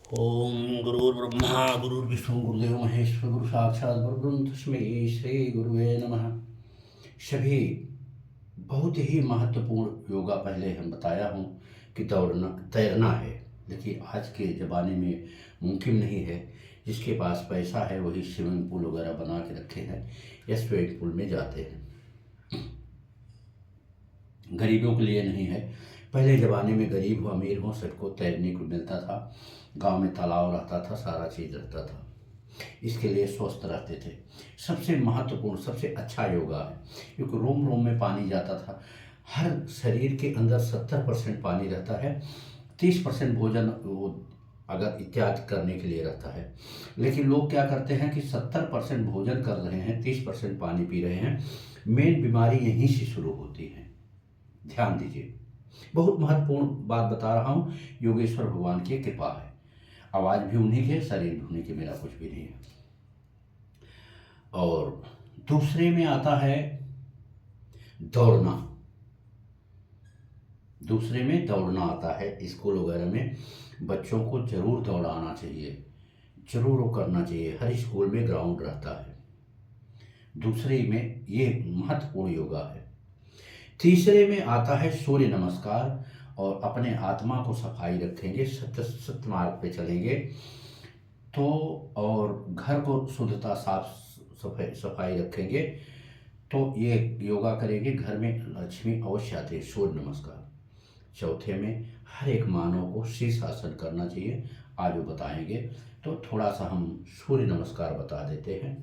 ओम गुरुर्ब्रह्मा गुरुर्विष्णु गुरुदेव महेश्वर गुरु साक्षात परब्रह्म तस्मै श्री गुरुवे नमः। सभी बहुत ही महत्वपूर्ण योगा पहले हम बताया हूँ कि दौड़ना तैरना है, लेकिन आज के ज़माने में मुमकिन नहीं है। जिसके पास पैसा है वही स्विमिंग पूल वगैरह बना के रखे हैं या स्विमिंग पूल में जाते हैं, गरीबों के लिए नहीं है। पहले ज़माने में गरीब हो अमीर हो सबको तैरने को मिलता था। गांव में तालाब रहता था, सारा चीज़ रहता था, इसके लिए स्वस्थ रहते थे। सबसे महत्वपूर्ण सबसे अच्छा योगा है, क्योंकि रोम रोम में पानी जाता था। हर शरीर के अंदर 70% पानी रहता है, 30% भोजन वो अगर इत्यादि करने के लिए रहता है। लेकिन लोग क्या करते हैं कि 70% भोजन कर रहे हैं, 30% पानी पी रहे हैं। मेन बीमारी यहीं से शुरू होती है, ध्यान दीजिए। बहुत महत्वपूर्ण बात बता रहा हूँ, योगेश्वर भगवान की कृपा है। आवाज़ भी उन्हीं के, शरीर भी उन्हीं के, मेरा कुछ भी नहीं है। और दूसरे में आता है दौड़ना। दूसरे में दौड़ना आता है। स्कूल वगैरह में बच्चों को जरूर दौड़ाना चाहिए, जरूर वो करना चाहिए। हर स्कूल में ग्राउंड रहता है। दूसरे में ये महत्वपूर्ण योगा है। तीसरे में आता है सूर्य नमस्कार। और अपने आत्मा को सफाई रखेंगे, सत्य सत्य मार्ग पे चलेंगे तो, और घर को शुद्धता साफ सफाई रखेंगे तो ये योगा करेंगे, घर में लक्ष्मी अवश्य आती है। सूर्य नमस्कार। चौथे में हर एक मानव को शीर्षासन करना चाहिए, आज वो बताएंगे। तो थोड़ा सा हम सूर्य नमस्कार बता देते हैं,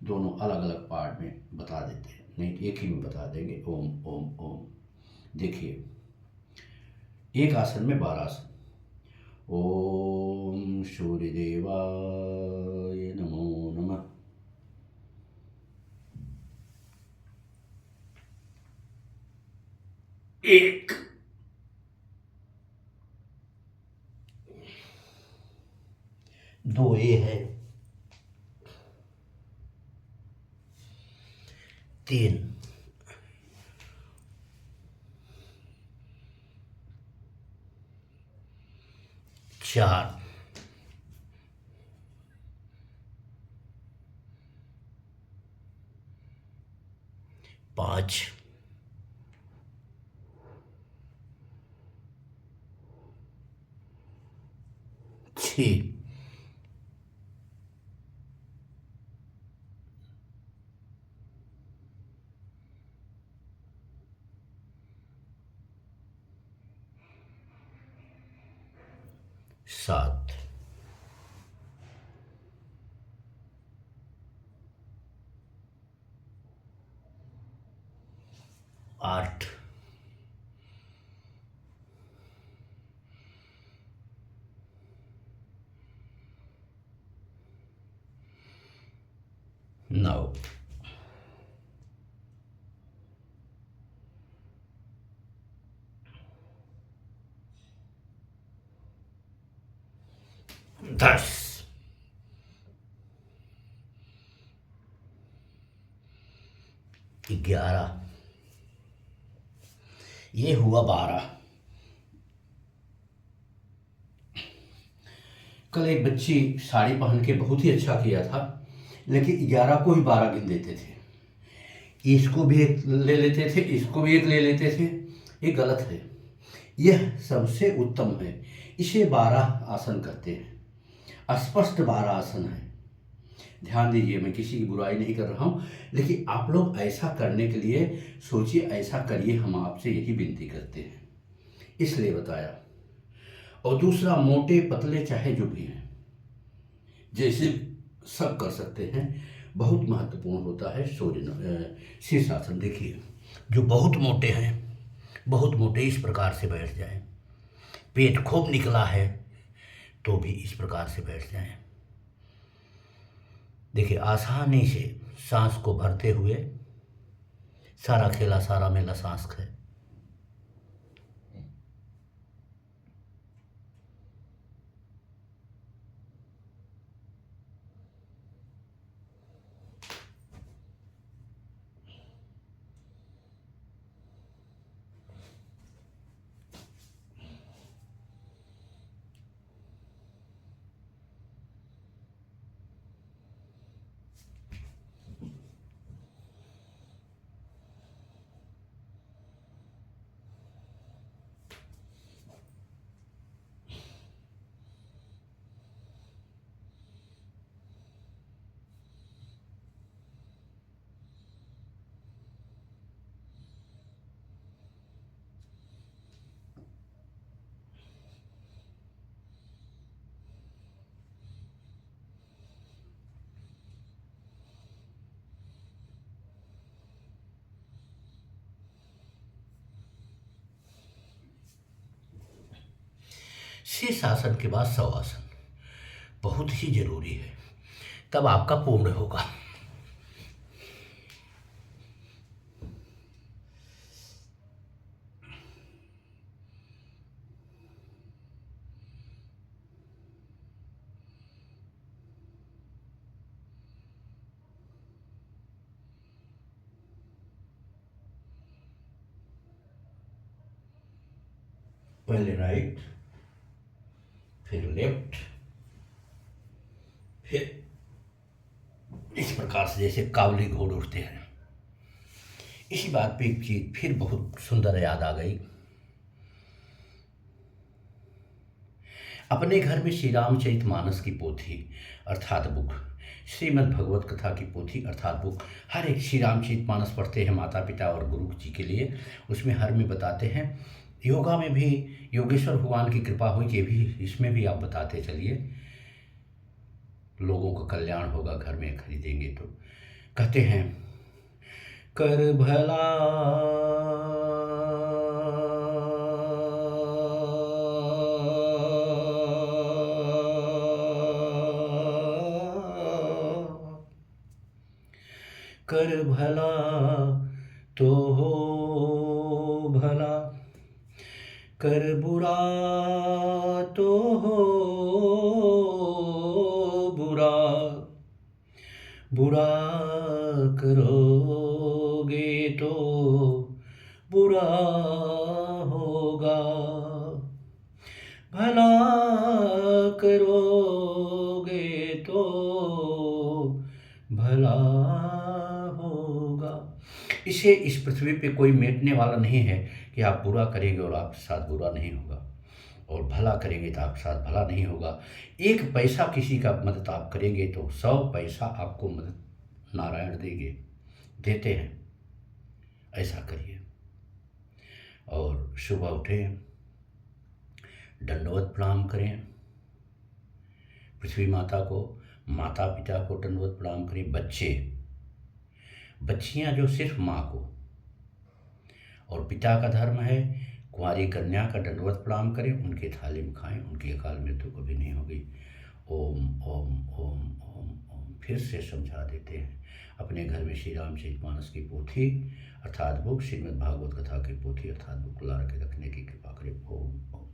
दोनों अलग अलग पार्ट में बता देते हैं, नहीं एक ही में बता देंगे। ओम ओम ओम। देखिए, एक आसन में 12 आसन। ओम सूर्य देवाय नमो नमः। एक, दो ये है, तीन, चार, पाँच, छः, सात, आठ, नौ, 10, 11, ये हुआ 12। कल एक बच्ची साड़ी पहन के बहुत ही अच्छा किया था, लेकिन 11 को ही 12 गिन देते थे। इसको भी एक ले लेते थे, इसको भी एक ले लेते थे। ये गलत है। यह सबसे उत्तम है, इसे 12 आसन कहते हैं। स्पष्ट 12 आसन है। ध्यान दीजिए, मैं किसी की बुराई नहीं कर रहा हूँ, लेकिन आप लोग ऐसा करने के लिए सोचिए, ऐसा करिए, हम आपसे यही विनती करते हैं, इसलिए बताया। और दूसरा, मोटे पतले चाहे जो भी हैं, जैसे सब कर सकते हैं। बहुत महत्वपूर्ण होता है शीर्षासन। देखिए, जो बहुत मोटे हैं, बहुत मोटे इस प्रकार से बैठ जाएं। पेट खूब निकला है तो भी इस प्रकार से बैठ जाएं। देखिए, आसानी से सांस को भरते हुए, सारा खेला सारा मेला सांस है। शीर्षासन के बाद शवासन बहुत ही जरूरी है, तब आपका पूर्ण होगा। पहले राइट, फिर लेफ्ट, फिर इस प्रकार से जैसे काबुली घोड़े उठते हैं। इसी बात पे एक चीज फिर बहुत सुंदर याद आ गई। अपने घर में श्री रामचरितमानस की पोथी अर्थात बुक, श्रीमद् भगवत कथा की पोथी अर्थात बुक, हर एक श्री रामचरितमानस पढ़ते हैं माता पिता और गुरु जी के लिए। उसमें हर में बताते हैं। योगा में भी योगेश्वर भगवान की कृपा हुई कि भी इसमें भी आप बताते चलिए, लोगों का कल्याण होगा। घर में खरीदेंगे तो कहते हैं, कर भला कर भला तो हो भला, कर बुरा तो हो बुरा, बुरा करोगे तो बुरा होगा, भला करोगे तो भला होगा। इसे इस पृथ्वी पे कोई मेटने वाला नहीं है कि आप बुरा करेंगे और आपके साथ बुरा नहीं होगा, और भला करेंगे तो आपके साथ भला नहीं होगा। एक पैसा किसी का मदद आप करेंगे तो 100 पैसा आपको मदद नारायण देंगे, देते हैं। ऐसा करिए और सुबह उठें, दंडवत प्रणाम करें पृथ्वी माता को, माता पिता को दंडवत प्रणाम करें। बच्चे बच्चियां जो सिर्फ माँ को, और पिता का धर्म है कुंवारी कन्या का दंडवत प्रणाम करें, उनके थाली में खाएं, उनकी अकाल मृत्यु कभी नहीं होगी। ओम ओम ओम ओम ओम। फिर से समझा देते हैं। अपने घर में श्री रामचरितमानस की पोथी अर्थात बुक, श्रीमद् भागवत कथा की पोथी अर्थात बुक ला के रखने की कृपा करें। ओम ओम।